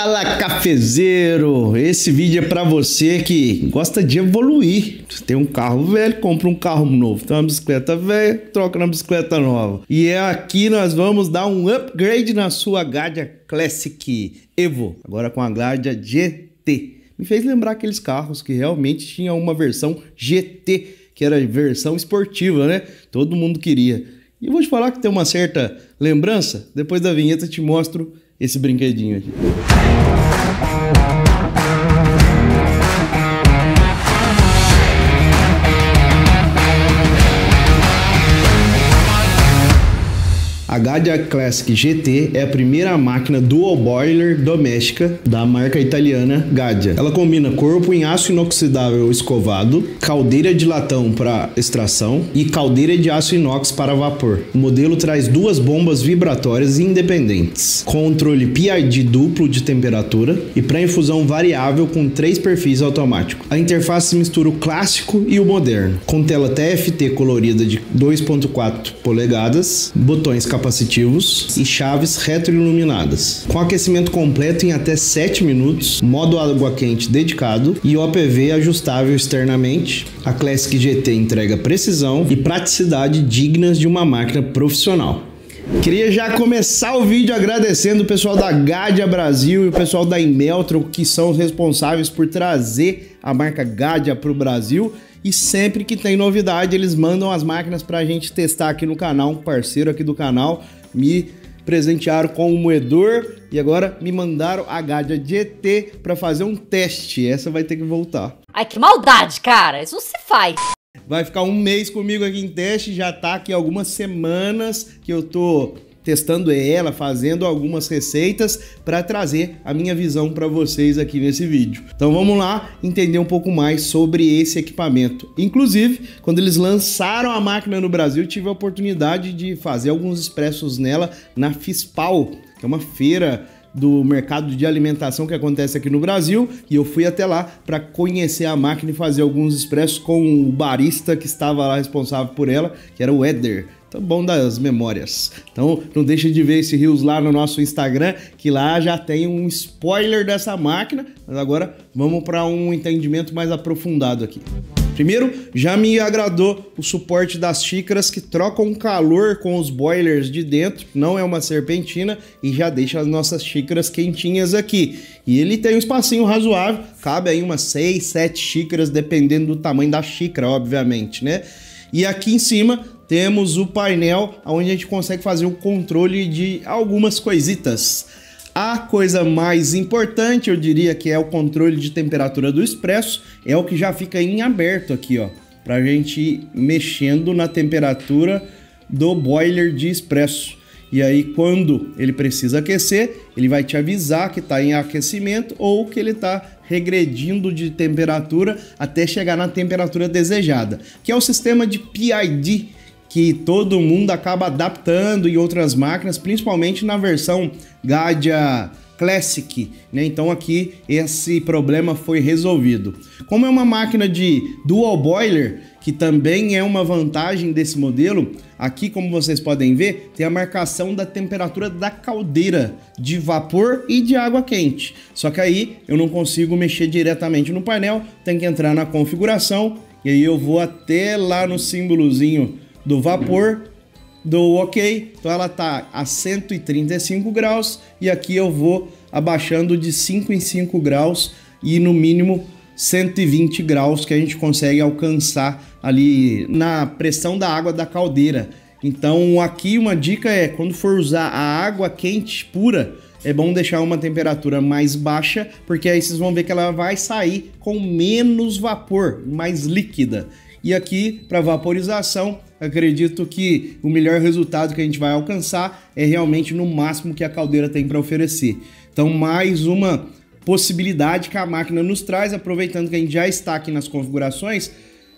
Fala, cafezeiro! Esse vídeo é pra você que gosta de evoluir. Você tem um carro velho, compra um carro novo. Tem uma bicicleta velha, troca na bicicleta nova. E é aqui nós vamos dar um upgrade na sua Gadia Classic Evo. Agora com a Gadia GT. Me fez lembrar aqueles carros que realmente tinham uma versão GT, que era a versão esportiva, né? Todo mundo queria. E eu vou te falar que tem uma certa lembrança. Depois da vinheta eu te mostro esse brinquedinho aqui. A Gadia Classic GT é a primeira máquina dual boiler doméstica da marca italiana Gadia. Ela combina corpo em aço inoxidável escovado, caldeira de latão para extração e caldeira de aço inox para vapor. O modelo traz duas bombas vibratórias independentes, controle PID duplo de temperatura e pré-infusão variável com 3 perfis automáticos. A interface mistura o clássico e o moderno, com tela TFT colorida de 2.4 polegadas, botões capacitivos e chaves retroiluminadas. Com aquecimento completo em até 7 minutos, modo água quente dedicado e OPV ajustável externamente, a Classic GT entrega precisão e praticidade dignas de uma máquina profissional. Queria já começar o vídeo agradecendo o pessoal da Gadia Brasil e o pessoal da Imeltro, que são os responsáveis por trazer a marca Gadia para o Brasil. E sempre que tem novidade, eles mandam as máquinas para a gente testar aqui no canal. Um parceiro aqui do canal me presentearam com um moedor e agora me mandaram a Gadia GT para fazer um teste. Essa vai ter que voltar. Ai, que maldade, cara! Isso não se faz. Vai ficar um mês comigo aqui em teste, já tá aqui algumas semanas que eu tô testando ela, fazendo algumas receitas para trazer a minha visão para vocês aqui nesse vídeo. Então vamos lá entender um pouco mais sobre esse equipamento. Inclusive, quando eles lançaram a máquina no Brasil, tive a oportunidade de fazer alguns expressos nela na FISPAL, que é uma feira do mercado de alimentação que acontece aqui no Brasil, e eu fui até lá para conhecer a máquina e fazer alguns expressos com o barista que estava lá responsável por ela, que era o Éder. Tá bom das memórias. Então não deixa de ver esse Reels lá no nosso Instagram, que lá já tem um spoiler dessa máquina, mas agora vamos para um entendimento mais aprofundado aqui. Primeiro, já me agradou o suporte das xícaras que trocam calor com os boilers de dentro, não é uma serpentina e já deixa as nossas xícaras quentinhas aqui. E ele tem um espacinho razoável, cabe aí umas 6, 7 xícaras, dependendo do tamanho da xícara, obviamente, né? E aqui em cima temos o painel onde a gente consegue fazer o controle de algumas coisitas. A coisa mais importante, eu diria que é o controle de temperatura do expresso, é o que já fica em aberto aqui, ó, pra gente ir mexendo na temperatura do boiler de expresso. E aí, quando ele precisa aquecer, ele vai te avisar que está em aquecimento ou que ele está regredindo de temperatura até chegar na temperatura desejada, que é o sistema de PID, que todo mundo acaba adaptando em outras máquinas, principalmente na versão Gadia Classic, né? Então aqui esse problema foi resolvido. Como é uma máquina de dual boiler, que também é uma vantagem desse modelo, aqui como vocês podem ver, tem a marcação da temperatura da caldeira de vapor e de água quente. Só que aí eu não consigo mexer diretamente no painel, tem que entrar na configuração e aí eu vou até lá no símbolozinho do vapor, dou OK, então ela tá a 135 graus e aqui eu vou abaixando de 5 em 5 graus e no mínimo 120 graus que a gente consegue alcançar ali na pressão da água da caldeira. Então aqui uma dica é, quando for usar a água quente pura, é bom deixar uma temperatura mais baixa, porque aí vocês vão ver que ela vai sair com menos vapor, mais líquida. E aqui, para vaporização, acredito que o melhor resultado que a gente vai alcançar é realmente no máximo que a caldeira tem para oferecer. Então, mais uma possibilidade que a máquina nos traz, aproveitando que a gente já está aqui nas configurações,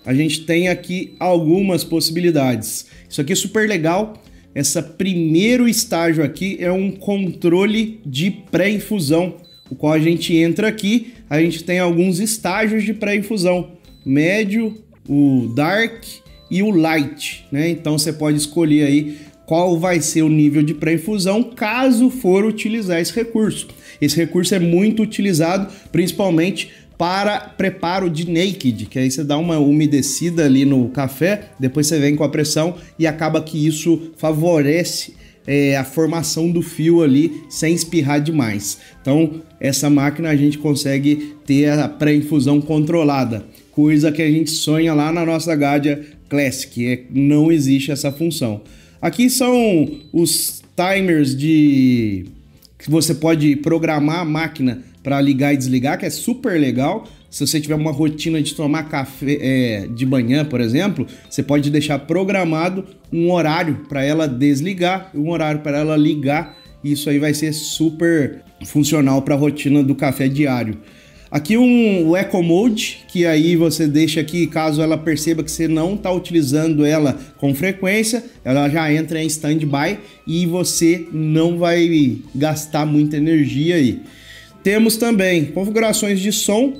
a gente tem aqui algumas possibilidades. Isso aqui é super legal. Esse primeiro estágio aqui é um controle de pré-infusão, o qual a gente entra aqui, a gente tem alguns estágios de pré-infusão, médio, o dark e o light, né? Então você pode escolher aí qual vai ser o nível de pré-infusão caso for utilizar esse recurso. Esse recurso é muito utilizado, principalmente para preparo de naked, que aí você dá uma umedecida ali no café, depois você vem com a pressão e acaba que isso favorece a formação do fio ali sem espirrar demais. Então, essa máquina a gente consegue ter a pré-infusão controlada, coisa que a gente sonha lá na nossa Gadia Classic, não existe essa função. Aqui são os timers que você pode programar a máquina para ligar e desligar, que é super legal. Se você tiver uma rotina de tomar café de manhã, por exemplo, você pode deixar programado um horário para ela desligar e um horário para ela ligar. Isso aí vai ser super funcional para a rotina do café diário. Aqui o Eco Mode, que aí você deixa aqui, caso ela perceba que você não está utilizando ela com frequência, ela já entra em standby e você não vai gastar muita energia aí. Temos também configurações de som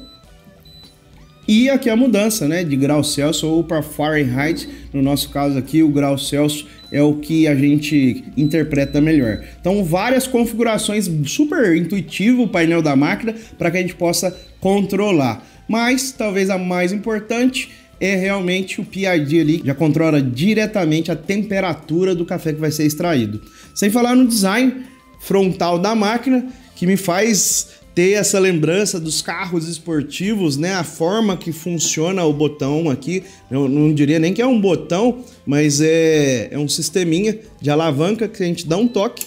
e aqui a mudança, né, de grau Celsius ou para Fahrenheit. No nosso caso aqui, o grau Celsius é o que a gente interpreta melhor. Então, várias configurações, super intuitivo o painel da máquina para que a gente possa controlar. Mas, talvez a mais importante é realmente o PID ali, já controla diretamente a temperatura do café que vai ser extraído. Sem falar no design frontal da máquina, que me faz ter essa lembrança dos carros esportivos, né? A forma que funciona o botão aqui, eu não diria nem que é um botão, mas é um sisteminha de alavanca que a gente dá um toque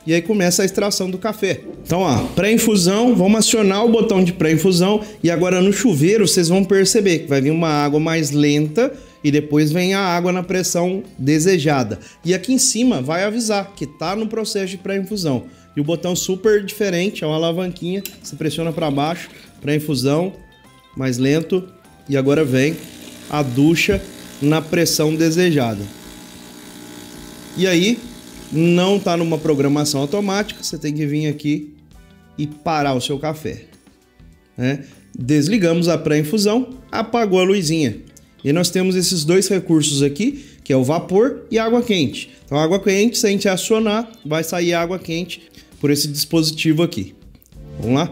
e aí começa a extração do café. Então, ó, pré-infusão, vamos acionar o botão de pré-infusão e agora no chuveiro vocês vão perceber que vai vir uma água mais lenta e depois vem a água na pressão desejada. E aqui em cima vai avisar que tá no processo de pré-infusão. E o botão super diferente, é uma alavanquinha, você pressiona para baixo, pré-infusão, mais lento, e agora vem a ducha na pressão desejada. E aí, não está numa programação automática, você tem que vir aqui e parar o seu café, né? Desligamos a pré-infusão, apagou a luzinha. E nós temos esses dois recursos aqui, que é o vapor e a água quente. Então, a água quente, se a gente acionar, vai sair água quente por esse dispositivo aqui. Vamos lá?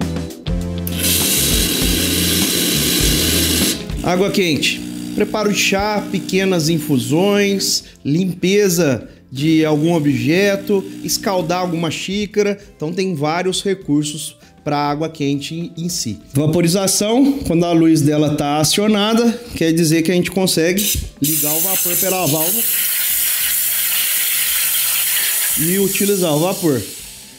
Água quente. Preparo de chá, pequenas infusões, limpeza de algum objeto, escaldar alguma xícara. Então tem vários recursos para a água quente em si. Vaporização, quando a luz dela está acionada, quer dizer que a gente consegue ligar o vapor pela válvula e utilizar o vapor.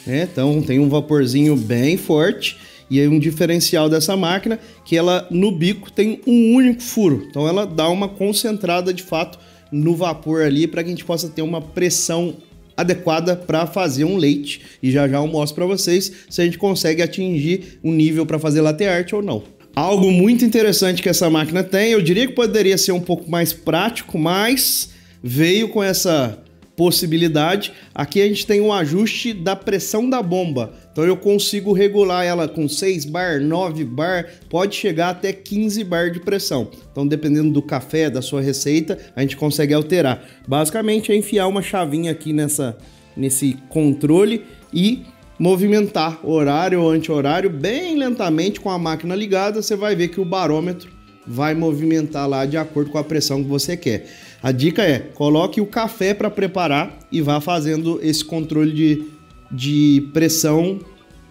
Então tem um vaporzinho bem forte e aí um diferencial dessa máquina que ela no bico tem um único furo, então ela dá uma concentrada de fato no vapor ali para que a gente possa ter uma pressão adequada para fazer um leite e já eu mostro para vocês se a gente consegue atingir um nível para fazer latte art ou não. Algo muito interessante que essa máquina tem, eu diria que poderia ser um pouco mais prático, mas veio com essa possibilidade. Aqui a gente tem um ajuste da pressão da bomba, então eu consigo regular ela com 6 bar, 9 bar, pode chegar até 15 bar de pressão. Então dependendo do café, da sua receita, a gente consegue alterar. Basicamente é enfiar uma chavinha aqui nesse controle e movimentar horário ou anti-horário bem lentamente com a máquina ligada. Você vai ver que o barômetro vai movimentar lá de acordo com a pressão que você quer. A dica é, coloque o café para preparar e vá fazendo esse controle de pressão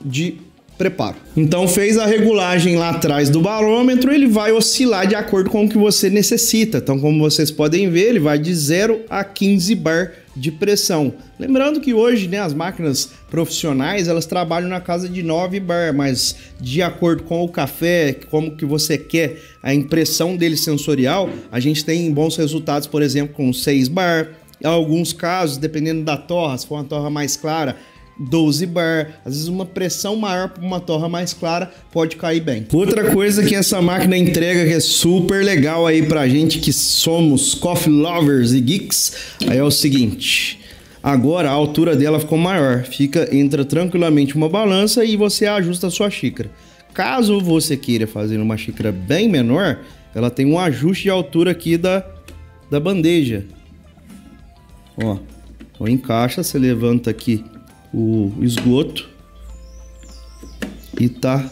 de preparo. Então fez a regulagem lá atrás do barômetro, ele vai oscilar de acordo com o que você necessita. Então como vocês podem ver, ele vai de 0 a 15 bar de pressão. Lembrando que hoje, né, as máquinas profissionais, elas trabalham na casa de 9 bar, mas de acordo com o café, como que você quer a impressão dele sensorial, a gente tem bons resultados, por exemplo, com 6 bar. Em alguns casos, dependendo da torra, se for uma torra mais clara, 12 bar, às vezes uma pressão maior para uma torra mais clara pode cair bem. Outra coisa que essa máquina entrega que é super legal aí pra gente que somos coffee lovers e geeks, aí é o seguinte, agora a altura dela ficou maior, entra tranquilamente uma balança e você ajusta a sua xícara. Caso você queira fazer uma xícara bem menor, ela tem um ajuste de altura aqui da bandeja, ó. Então encaixa, você levanta aqui o esgoto e tá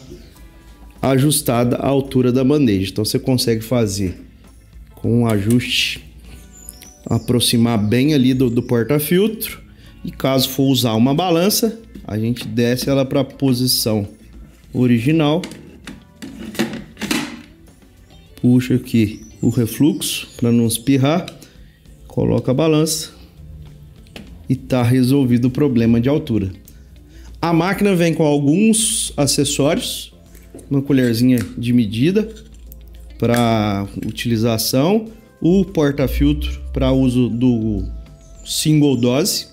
ajustada a altura da bandeja. Então você consegue fazer com um ajuste, aproximar bem ali do porta-filtro. E caso for usar uma balança, a gente desce ela para a posição original. Puxa aqui o refluxo para não espirrar. Coloca a balança e tá resolvido o problema de altura. A máquina vem com alguns acessórios, uma colherzinha de medida para utilização, o porta-filtro para uso do single dose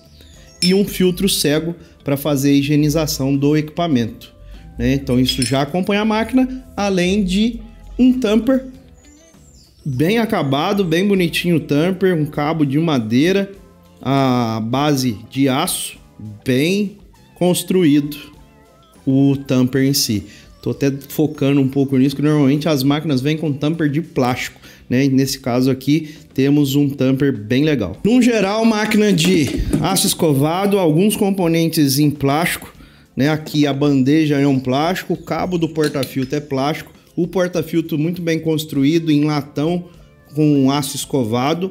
e um filtro cego para fazer a higienização do equipamento, né? Então isso já acompanha a máquina, além de um tamper bem acabado, bem bonitinho o tamper, um cabo de madeira, a base de aço, bem construído o tamper em si. Tô até focando um pouco nisso, que normalmente as máquinas vêm com tamper de plástico, né? E nesse caso aqui temos um tamper bem legal. No geral, máquina de aço escovado, alguns componentes em plástico, né? Aqui a bandeja é um plástico, o cabo do porta-filtro é plástico, o porta-filtro muito bem construído em latão com aço escovado.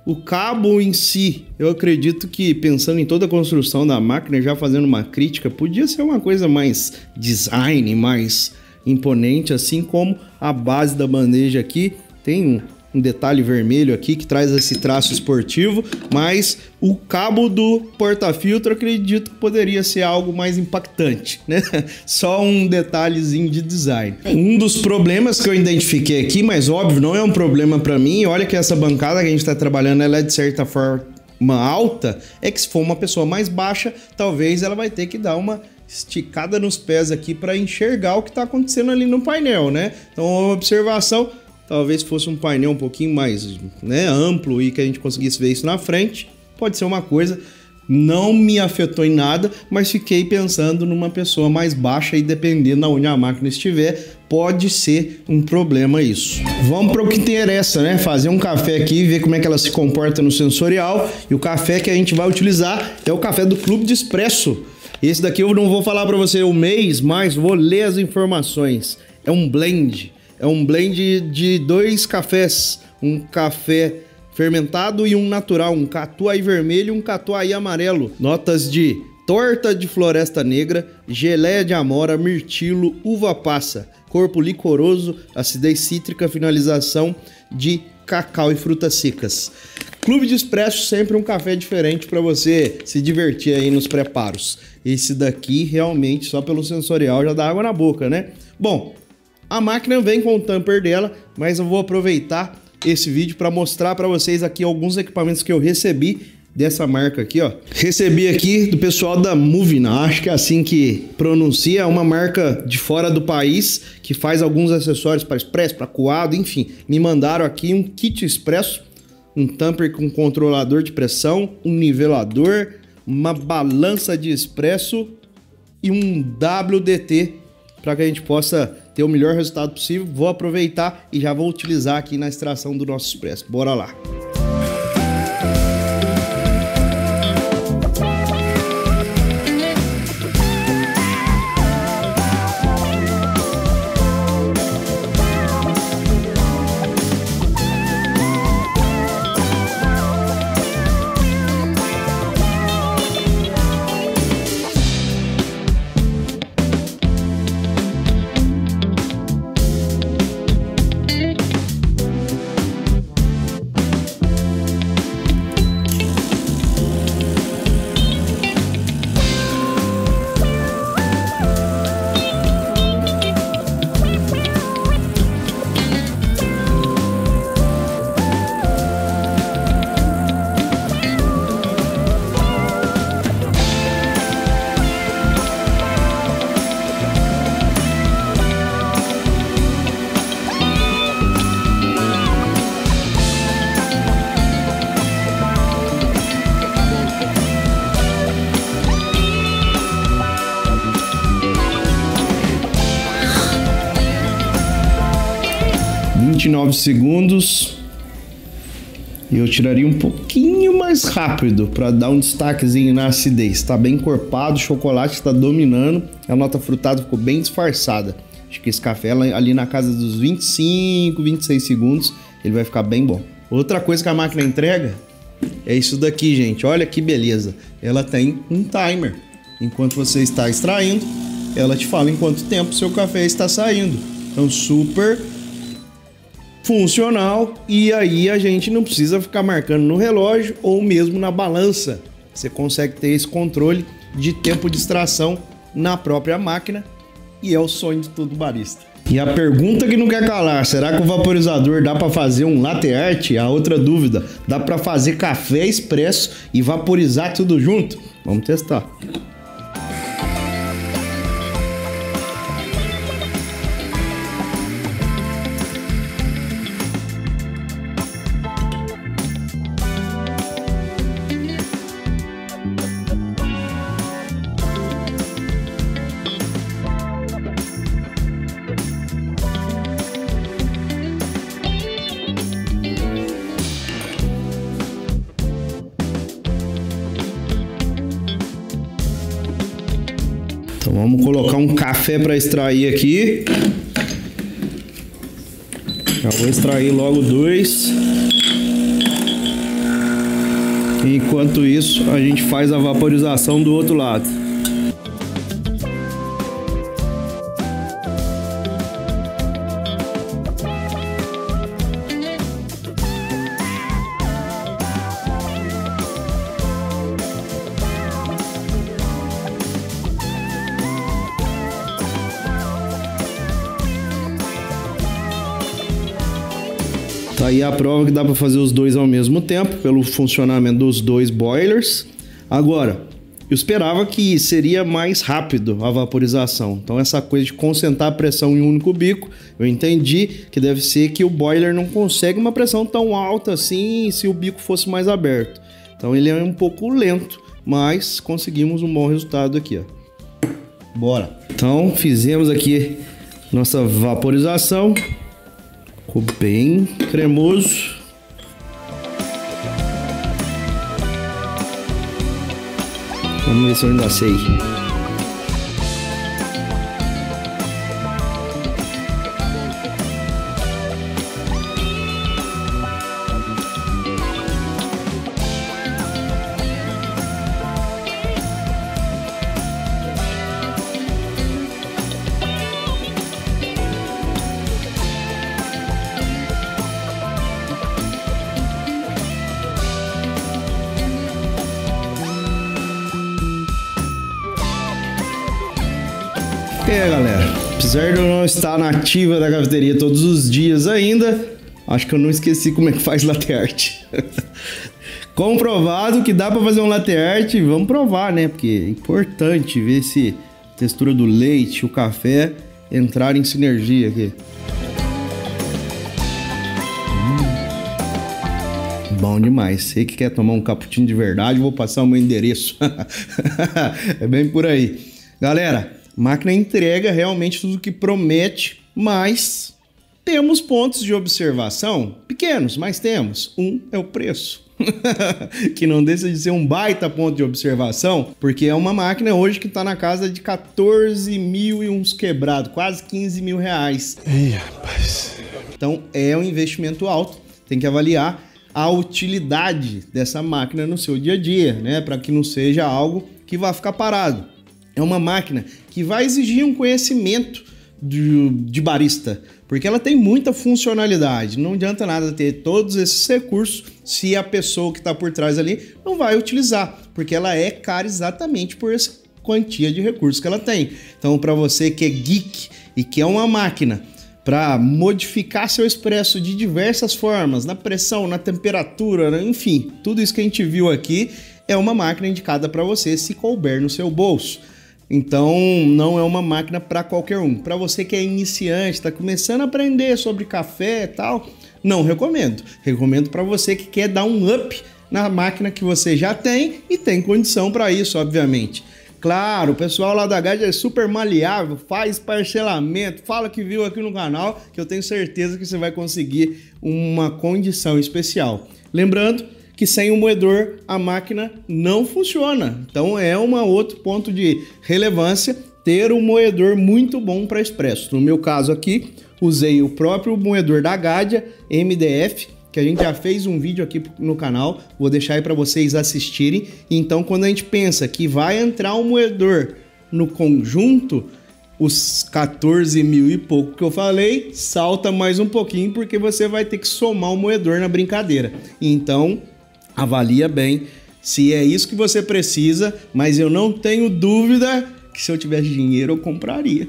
O cabo em si, eu acredito que, pensando em toda a construção da máquina, já fazendo uma crítica, podia ser uma coisa mais design, mais imponente, assim como a base da bandeja aqui. Tem um detalhe vermelho aqui que traz esse traço esportivo, mas o cabo do porta-filtro acredito que poderia ser algo mais impactante, né? Só um detalhezinho de design. Um dos problemas que eu identifiquei aqui, mas óbvio, não é um problema para mim, olha que essa bancada que a gente está trabalhando, ela é de certa forma alta, é que se for uma pessoa mais baixa, talvez ela vai ter que dar uma esticada nos pés aqui para enxergar o que está acontecendo ali no painel, né? Então, uma observação. Talvez fosse um painel um pouquinho mais, né, amplo e que a gente conseguisse ver isso na frente. Pode ser uma coisa, não me afetou em nada, mas fiquei pensando numa pessoa mais baixa e dependendo de onde a máquina estiver, pode ser um problema isso. Vamos para o que interessa, né? Fazer um café aqui e ver como é que ela se comporta no sensorial. E o café que a gente vai utilizar é o café do Clube de Expresso. Esse daqui eu não vou falar para você o mês, mas vou ler as informações. É um blend. É um blend de 2 cafés, um café fermentado e um natural, um catuai vermelho e um catuai amarelo. Notas de torta de floresta negra, geleia de amora, mirtilo, uva passa, corpo licoroso, acidez cítrica, finalização de cacau e frutas secas. Clube de Expresso, sempre um café diferente para você se divertir aí nos preparos. Esse daqui realmente, só pelo sensorial, já dá água na boca, né? Bom, a máquina vem com o tamper dela, mas eu vou aproveitar esse vídeo para mostrar para vocês aqui alguns equipamentos que eu recebi dessa marca aqui, ó. Recebi aqui do pessoal da Movina, acho que é assim que pronuncia, é uma marca de fora do país que faz alguns acessórios para expresso, para coado, enfim. Me mandaram aqui um kit expresso, um tamper com controlador de pressão, um nivelador, uma balança de expresso e um WDT para que a gente possa ter o melhor resultado possível. Vou aproveitar e já vou utilizar aqui na extração do nosso expresso. Bora lá! Segundos E eu tiraria um pouquinho mais rápido para dar um destaquezinho na acidez. Tá bem encorpado, o chocolate está dominando, a nota frutada ficou bem disfarçada. Acho que esse café ali na casa dos 25, 26 segundos, ele vai ficar bem bom. Outra coisa que a máquina entrega é isso daqui, gente. Olha que beleza. Ela tem um timer. Enquanto você está extraindo, ela te fala em quanto tempo seu café está saindo. Então, super funcional. E aí a gente não precisa ficar marcando no relógio ou mesmo na balança. Você consegue ter esse controle de tempo de extração na própria máquina. E é o sonho de todo barista. E a pergunta que não quer calar, será que o vaporizador dá para fazer um latte art? A outra dúvida, dá para fazer café expresso e vaporizar tudo junto? Vamos testar. Então vamos colocar um café para extrair aqui. Já vou extrair logo 2. Enquanto isso, a gente faz a vaporização do outro lado. Tá aí a prova que dá para fazer os dois ao mesmo tempo, pelo funcionamento dos dois boilers. Agora, eu esperava que seria mais rápido a vaporização. Então essa coisa de concentrar a pressão em um único bico, eu entendi que deve ser que o boiler não consegue uma pressão tão alta assim se o bico fosse mais aberto. Então ele é um pouco lento, mas conseguimos um bom resultado aqui, ó. Bora! Então fizemos aqui nossa vaporização. Ficou bem cremoso. Vamos ver se eu ainda sei. Galera, apesar de eu não estar na ativa da cafeteria todos os dias ainda, acho que eu não esqueci como é que faz latte art. Comprovado que dá para fazer um latte art, vamos provar, né? Porque é importante ver se a textura do leite e o café entrarem em sinergia aqui. Bom demais. Você que quer tomar um cappuccino de verdade, vou passar o meu endereço. É bem por aí. Galera, máquina entrega realmente tudo que promete, mas temos pontos de observação pequenos, mas temos. Um é o preço, que não deixa de ser um baita ponto de observação, porque é uma máquina hoje que está na casa de 14 mil e uns quebrados, quase 15 mil reais. Ih, rapaz. Então é um investimento alto, tem que avaliar a utilidade dessa máquina no seu dia a dia, né? Para que não seja algo que vá ficar parado. É uma máquina que vai exigir um conhecimento de barista, porque ela tem muita funcionalidade. Não adianta nada ter todos esses recursos se a pessoa que está por trás ali não vai utilizar, porque ela é cara exatamente por essa quantia de recursos que ela tem. Então, para você que é geek e que é uma máquina para modificar seu expresso de diversas formas, na pressão, na temperatura, enfim, tudo isso que a gente viu aqui é uma máquina indicada para você se couber no seu bolso. Então, não é uma máquina para qualquer um. Para você que é iniciante, está começando a aprender sobre café e tal, não recomendo. Recomendo para você que quer dar um up na máquina que você já tem e tem condição para isso, obviamente. Claro, o pessoal lá da Gade é super maleável, faz parcelamento, fala que viu aqui no canal, que eu tenho certeza que você vai conseguir uma condição especial. Lembrando que sem o moedor a máquina não funciona. Então é um outro ponto de relevância ter um moedor muito bom para expresso. No meu caso aqui, usei o próprio moedor da Gadia MDF, que a gente já fez um vídeo aqui no canal, vou deixar aí para vocês assistirem. Então, quando a gente pensa que vai entrar um moedor no conjunto, os 14 mil e pouco que eu falei, salta mais um pouquinho, porque você vai ter que somar o moedor na brincadeira. Então, avalia bem se é isso que você precisa, mas eu não tenho dúvida que se eu tivesse dinheiro eu compraria.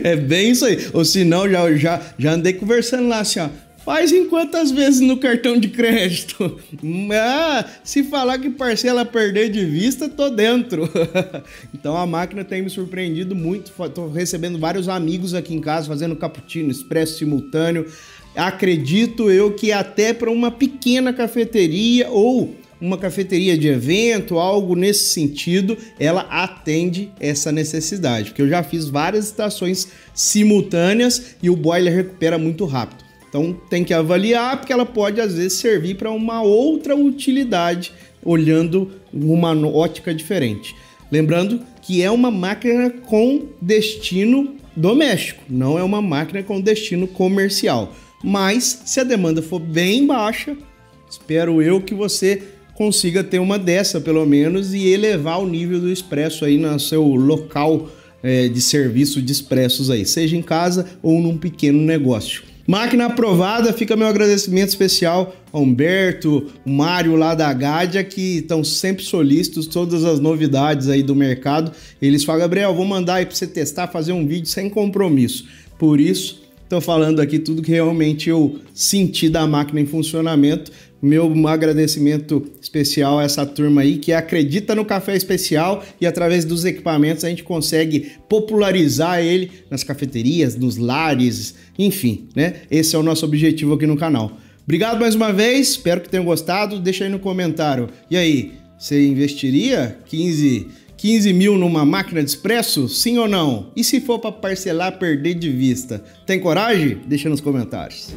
É bem isso aí. Ou se não, já andei conversando lá assim, ó. Faz em quantas vezes no cartão de crédito? Se falar que parcela perder de vista, tô dentro. Então a máquina tem me surpreendido muito. Tô recebendo vários amigos aqui em casa fazendo cappuccino, expresso simultâneo. Acredito eu que até para uma pequena cafeteria ou uma cafeteria de evento, algo nesse sentido, ela atende essa necessidade. Porque eu já fiz várias estações simultâneas e o boiler recupera muito rápido. Então tem que avaliar, porque ela pode às vezes servir para uma outra utilidade, olhando uma ótica diferente. Lembrando que é uma máquina com destino doméstico, não é uma máquina com destino comercial. Mas se a demanda for bem baixa, espero eu que você consiga ter uma dessa pelo menos e elevar o nível do expresso aí no seu local de serviço de expressos aí, seja em casa ou num pequeno negócio. Máquina aprovada, fica meu agradecimento especial ao Humberto, o Mário lá da Gadia, que estão sempre solícitos, todas as novidades aí do mercado. Eles falam, Gabriel, vou mandar aí para você testar, fazer um vídeo sem compromisso. Por isso, estou falando aqui tudo que realmente eu senti da máquina em funcionamento. Meu agradecimento especial a essa turma aí que acredita no café especial e através dos equipamentos a gente consegue popularizar ele nas cafeterias, nos lares, enfim, né? Esse é o nosso objetivo aqui no canal. Obrigado mais uma vez, espero que tenham gostado. Deixa aí no comentário. E aí, você investiria 15 mil numa máquina de expresso? Sim ou não? E se for para parcelar, perder de vista? Tem coragem? Deixa nos comentários.